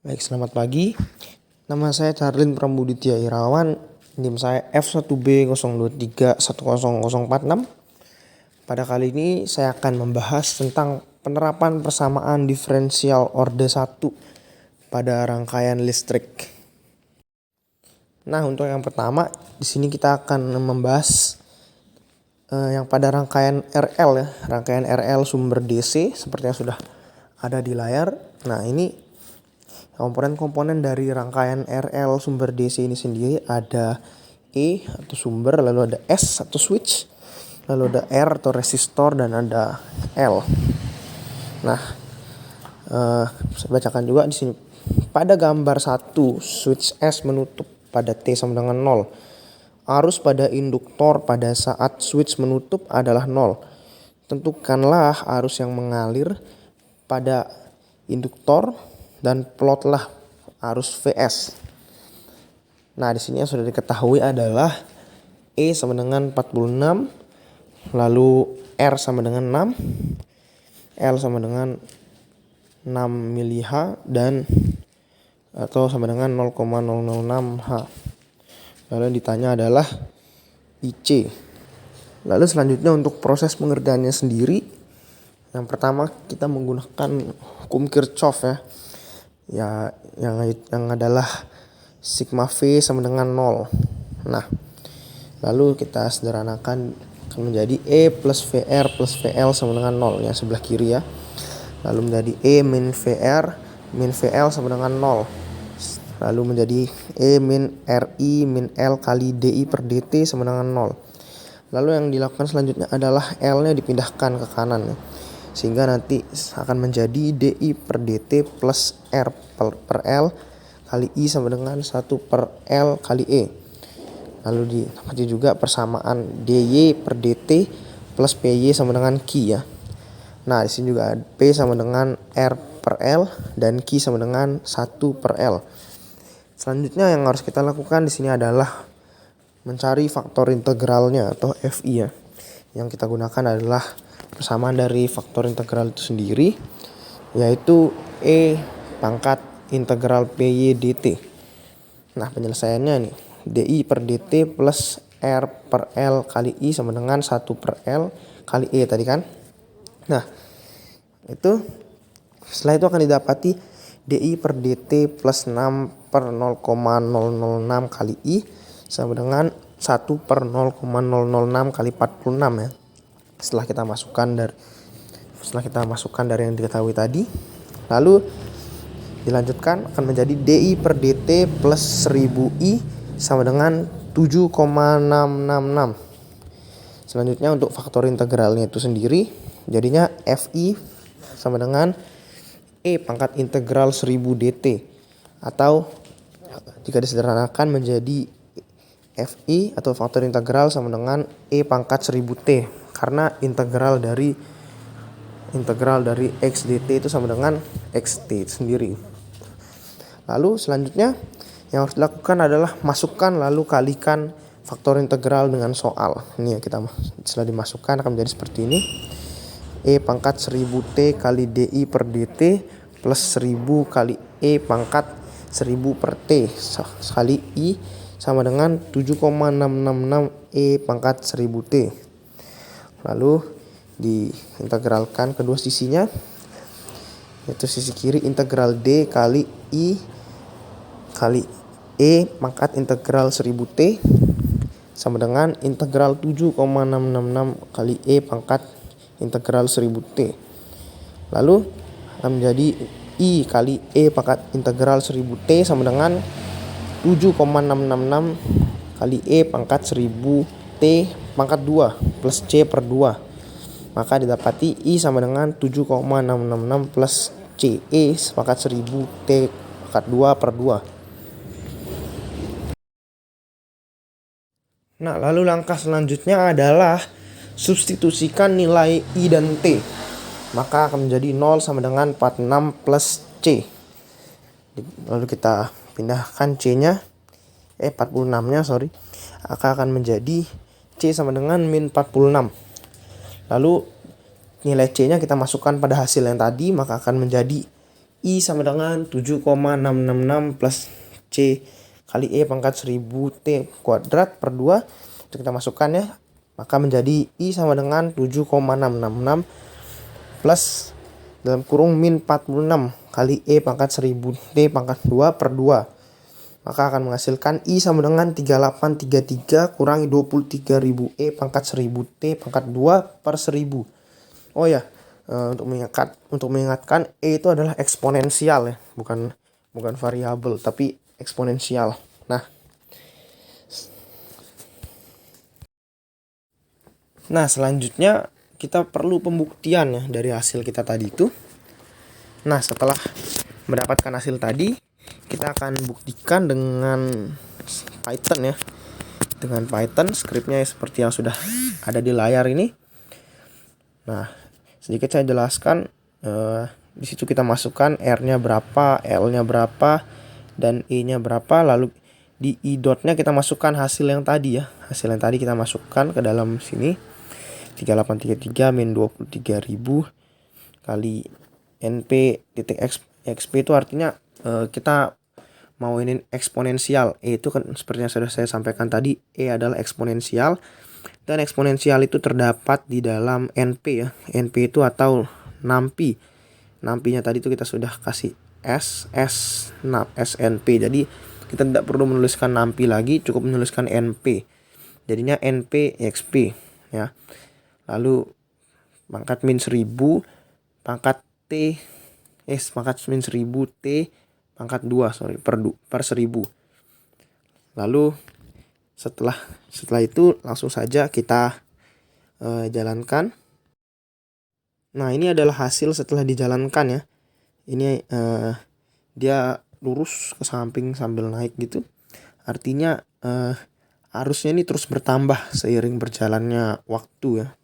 Baik, selamat pagi. Nama saya Charlin Prambuditya Irawan. NIM saya F1B023100046. Pada kali ini saya akan membahas tentang penerapan persamaan diferensial orde 1 pada rangkaian listrik. Nah, untuk yang pertama, di sini kita akan membahas yang pada rangkaian RL ya, rangkaian RL sumber DC seperti yang sudah ada di layar. Nah, ini komponen-komponen dari rangkaian RL sumber DC ini sendiri ada E atau sumber, lalu ada S atau switch, lalu ada R atau resistor, dan ada L. Nah, saya bacakan juga di sini. Pada gambar 1, switch S menutup pada T sama dengan 0. Arus pada induktor pada saat switch menutup adalah 0. Tentukanlah arus yang mengalir pada induktor dan plotlah arus Vs. Nah, di sini yang sudah diketahui adalah E sama dengan 46, lalu R sama dengan 6, L sama dengan 6 mH dan atau sama dengan 0,006 H. Lalu yang ditanya adalah IC. Lalu selanjutnya untuk proses pengerjaannya sendiri, yang pertama kita menggunakan hukum Kirchhoff ya, yang adalah sigma V sama dengan 0. Nah, lalu kita sederhanakan akan menjadi E plus VR plus VL sama dengan 0 yang sebelah kiri ya. Lalu menjadi E min VR min VL sama dengan 0. Lalu menjadi E min RI min L kali DI per DT sama dengan 0. Lalu yang dilakukan selanjutnya adalah L-nya dipindahkan ke kanan ya, sehingga nanti akan menjadi DI per DT plus R per L kali I sama dengan 1 per L kali E. Lalu didapati juga persamaan DY per DT plus PY sama dengan Q ya. Nah, di sini juga P sama dengan R per L dan Q sama dengan 1 per L. Selanjutnya yang harus kita lakukan di sini adalah mencari faktor integralnya atau FI ya. Yang kita gunakan adalah persamaan dari faktor integral itu sendiri, yaitu E pangkat integral PY dt. Nah, penyelesaiannya nih, DI per dt plus R per L kali I sama dengan 1 per L kali E tadi kan. Nah, itu setelah itu akan didapati DI per dt plus 6 per 0,006 kali I sama dengan 1 per 0,006 kali 46 ya. Setelah kita masukkan dari yang diketahui tadi, lalu dilanjutkan akan menjadi DI per dt plus 1000 I sama dengan 7,666. Selanjutnya untuk faktor integralnya itu sendiri, jadinya FI sama dengan E pangkat integral 1000 dt, atau jika disederhanakan menjadi FI atau faktor integral sama dengan E pangkat 1000 T, karena integral dari X dt itu sama dengan XT itu sendiri. Lalu selanjutnya yang harus dilakukan adalah masukkan lalu kalikan faktor integral dengan soal. Ini ya, kita setelah dimasukkan akan menjadi seperti ini. E pangkat 1000 T kali DI per dt plus 1000 kali E pangkat 1000 per T kali I sama dengan 7,666 E pangkat 1000 T. Lalu diintegralkan kedua sisinya, yaitu sisi kiri integral D kali I kali E pangkat integral 1000 T sama dengan integral 7,666 kali E pangkat integral 1000 T. Lalu akan menjadi I kali E pangkat integral 1000 T sama dengan 7,666 kali E pangkat 1000 T pangkat 2 plus C per 2. Maka didapati I sama dengan 7,666 plus C E pangkat 1000 T pangkat 2 per 2. Nah, lalu langkah selanjutnya adalah substitusikan nilai I dan T. Maka akan menjadi 0 sama dengan 46 plus C. Lalu kita pindahkan C-nya, 46-nya akan menjadi C sama dengan min 46. Lalu nilai C-nya kita masukkan pada hasil yang tadi, maka akan menjadi I sama dengan 7,666 plus C kali E pangkat 1000 T kuadrat per 2. Itu kita masukkan ya. Maka menjadi I sama dengan 7,666 plus dalam kurung min 46 kali E pangkat 1000 T pangkat 2 per 2. Maka akan menghasilkan I sama dengan 3833 kurangi 23.000 E pangkat 1000 T pangkat 2 per 1000. Oh ya, untuk mengingatkan E itu adalah eksponensial ya, bukan variabel tapi eksponensial. Nah, selanjutnya kita perlu pembuktian ya dari hasil kita tadi itu. Nah, setelah mendapatkan hasil tadi, kita akan buktikan dengan Python ya. Dengan Python, skripnya seperti yang sudah ada di layar ini. Nah, sedikit saya jelaskan. Di situ kita masukkan R-nya berapa, L-nya berapa, dan E-nya berapa. Lalu di i.nya kita masukkan hasil yang tadi ya. Hasil yang tadi kita masukkan ke dalam sini. 3833 min 23.000 kali NP titik XP itu artinya kita mau ini eksponensial. E itu kan seperti yang sudah saya sampaikan tadi, E adalah eksponensial. Dan eksponensial itu terdapat di dalam NP ya. NP itu atau nampi. Nampinya tadi itu kita sudah kasih SNP. Jadi kita tidak perlu menuliskan nampi lagi, cukup menuliskan NP. Jadinya NP XP ya. Lalu pangkat min 1000 pangkat T pangkat min 1000 T pangkat 2 per 1000. Lalu setelah itu langsung saja kita jalankan. Nah, ini adalah hasil setelah dijalankan ya. Ini dia lurus ke samping sambil naik gitu. Artinya arusnya ini terus bertambah seiring berjalannya waktu ya.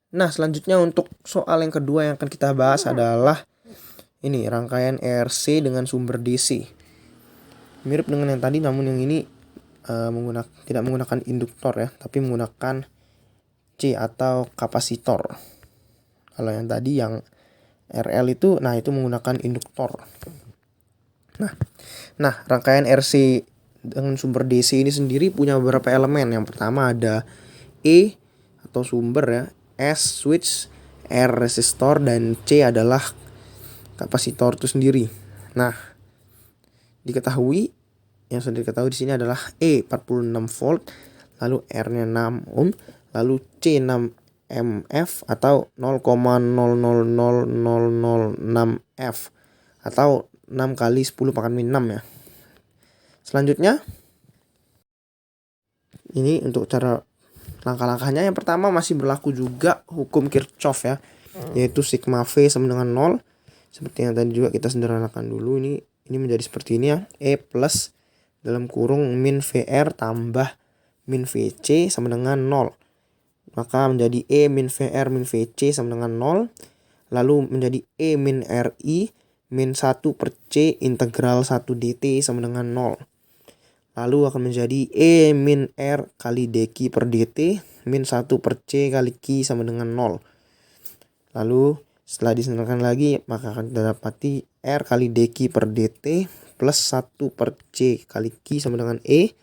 Nah, selanjutnya untuk soal yang kedua yang akan kita bahas adalah ini rangkaian RC dengan sumber DC. Mirip dengan yang tadi, namun yang ini tidak menggunakan induktor ya, tapi menggunakan C atau kapasitor. Kalau yang tadi yang RL itu, itu menggunakan induktor. Nah, rangkaian RC dengan sumber DC ini sendiri punya beberapa elemen. Yang pertama ada E atau sumber ya, S switch, R resistor, dan C adalah kapasitor itu sendiri. Nah, yang sudah diketahui di sini adalah E 46 volt, lalu R-nya 6 ohm, lalu C 6 mF atau 0,000006 F atau 6 kali 10 pangkat min 6 ya. Selanjutnya ini untuk cara langkah-langkahnya. Yang pertama masih berlaku juga hukum Kirchhoff ya, yaitu sigma V sama dengan 0. Seperti yang tadi juga kita sederhanakan dulu, ini menjadi seperti ini ya. E plus dalam kurung min VR tambah min VC sama dengan 0. Maka menjadi E min VR min VC sama dengan 0. Lalu menjadi E min RI min 1 per C integral 1 DT sama dengan 0. Lalu akan menjadi E min R kali dq per dt min 1 per C kali Q sama dengan 0. Lalu setelah disederhanakan lagi, maka akan didapati R kali dq per dt plus 1 per C kali Q sama dengan E.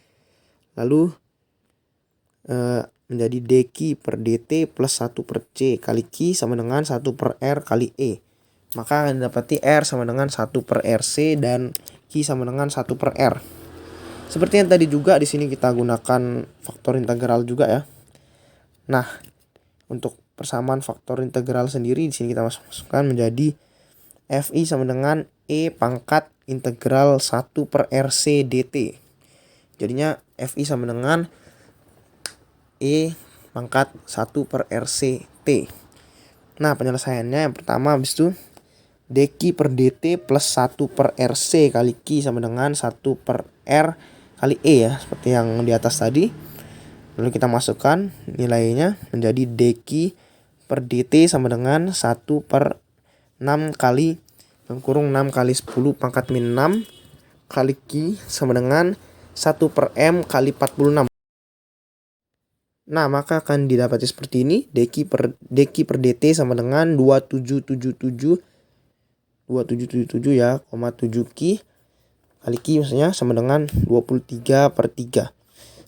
Lalu menjadi dq per dt plus 1 per C kali Q sama dengan 1 per R kali E. Maka akan didapati R sama dengan 1 per RC dan Q sama dengan 1 per R. Seperti yang tadi juga, di sini kita gunakan faktor integral juga ya. Nah, untuk persamaan faktor integral sendiri di sini kita masukkan menjadi FI sama dengan E pangkat integral 1 per RC dt. Jadinya FI sama dengan E pangkat 1 per RC T. Nah, penyelesaiannya yang pertama habis itu dq per dt plus 1 per RC kali Q sama dengan 1 per R kali E ya, seperti yang di atas tadi. Lalu kita masukkan nilainya menjadi dq per dt sama dengan 1 per 6 kali kurung 6 kali 10 pangkat min 6 kali Q sama dengan 1 per M kali 46. Nah, maka akan didapati seperti ini. Dq per dt sama dengan 2777 ya, 7 Ki kali Ki maksudnya sama dengan 23 per 3.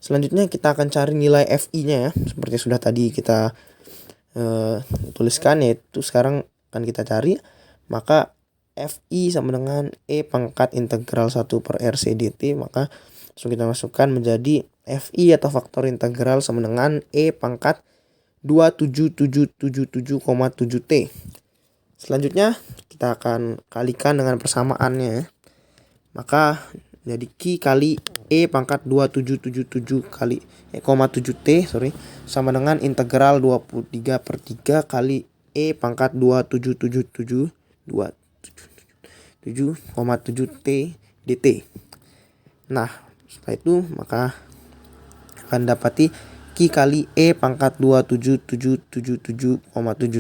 Selanjutnya kita akan cari nilai Fi-nya ya, seperti sudah tadi kita tuliskan, yaitu sekarang akan kita cari. Maka Fi sama dengan E pangkat integral 1 per RC dt. Maka langsung kita masukkan menjadi Fi atau faktor integral sama dengan E pangkat 27777,7 T. Selanjutnya kita akan kalikan dengan persamaannya. Maka jadi Ki kali E pangkat 2777 kali 7 T sama dengan integral 23 per 3 kali E pangkat 2777,7 T dt. Nah, setelah itu maka akan dapati Ki kali E pangkat 27777,7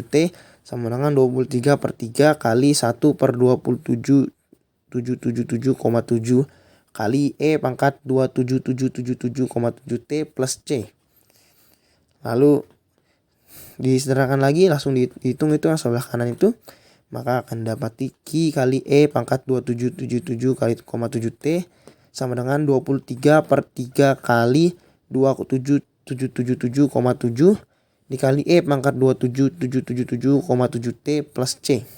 T sama dengan 23 per 3 kali 1 per 27777,7 kali E pangkat 27777,7 T plus C. Lalu disederhanakan lagi, langsung dihitung itu yang sebelah kanan itu. Maka akan dapati Ki kali E pangkat 2777 kali 7 T sama dengan 23 per 3 kali 27777,7 dikali E pangkat 27777,7 T plus C.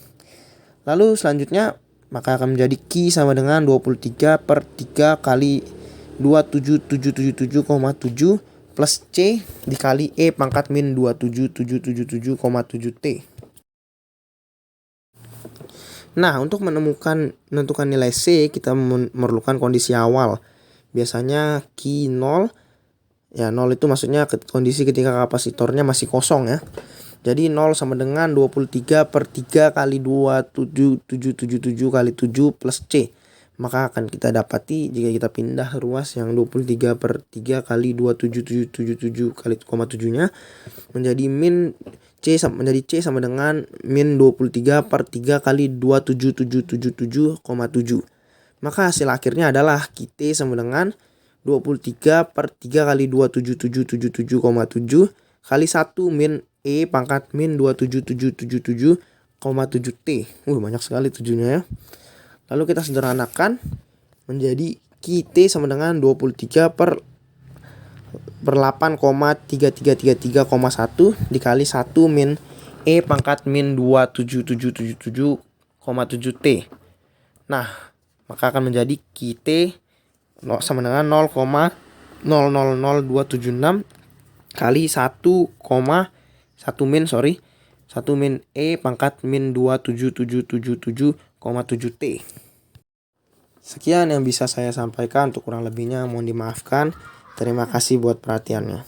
Lalu selanjutnya maka akan menjadi Ki sama dengan 23 per 3 kali 27777,7 plus C dikali E pangkat min 27777,7 T. Nah, untuk menentukan nilai C, kita memerlukan kondisi awal. Biasanya Ki 0. Ya, 0 itu maksudnya kondisi ketika kapasitornya masih kosong ya. Jadi 0 sama dengan 23 per 3 kali 27777 kali 7 plus C. Maka akan kita dapati jika kita pindah ruas yang 23 per 3 kali 27777 kali 7-nya menjadi min C sama dengan min 23 per 3 kali 27777,7. Maka hasil akhirnya adalah T sama dengan 23 per 3 kali 27777,7 kali 1 min E pangkat min 27777,7 T. Banyak sekali 7-nya ya. Lalu kita sederhanakan menjadi T sama dengan 23 per 8,3333,1 dikali 1 min E pangkat min 27777,7 T. Nah, maka akan menjadi T sama dengan 0,000276 kali 1 min E pangkat min 27777,7 T. Sekian yang bisa saya sampaikan, untuk kurang lebihnya mohon dimaafkan. Terima kasih buat perhatiannya.